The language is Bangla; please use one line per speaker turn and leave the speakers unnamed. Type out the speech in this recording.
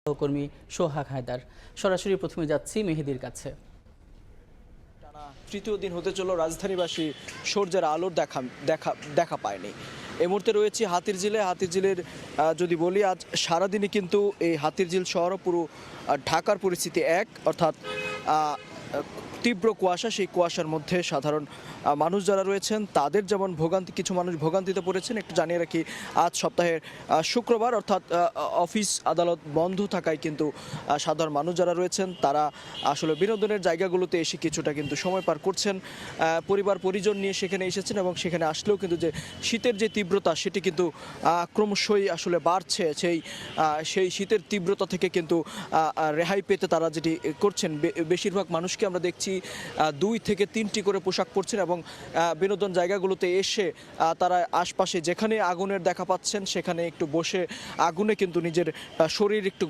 সহকর্মী সোহাগ হায়দার। সরাসরি প্রথমে যাচ্ছি মেহেদীর কাছে।
তৃতীয় দিন হতে চলল রাজধানীবাসী সূর্যের আলোর দেখা পায়নি। এই মুহূর্তে রয়েছে হাতিরঝিলের যদি বলি আজ সারাদিনই কিন্তু এই হাতিরঝিল শহর পুরো ঢাকার পরিস্থিতি এক, অর্থাৎ তীব্র কুয়াশা। সেই কুয়াশার মধ্যে সাধারণ মানুষ যারা রয়েছেন তাদের যেমন কিছু মানুষ ভোগান্তিতে পড়েছেন। একটু জানিয়ে রাখি, আজ সপ্তাহের শুক্রবার, অর্থাৎ অফিস আদালত বন্ধ থাকায় কিন্তু সাধারণ মানুষ যারা রয়েছেন তারা আসলে বিনোদনের জায়গাগুলোতে এসে কিছুটা কিন্তু সময় পার করছেন। পরিবার পরিজন নিয়ে সেখানে এসেছেন এবং সেখানে আসলেও কিন্তু যে শীতের যে তীব্রতা সেটি কিন্তু ক্রমশই আসলে বাড়ছে। সেই শীতের তীব্রতা থেকে কিন্তু রেহাই পেতে তারা যেটি করছেন, বেশিরভাগ মানুষকে আমরা দেখছি 2 থেকে 3টি করে পোশাক পরছেন এবং বিনোদন জায়গাগুলোতে এসে তারা আশপাশে যেখানে আগুনের দেখা পাচ্ছেন সেখানে একটু বসে আগুনে কিন্তু নিজের শরীর একটু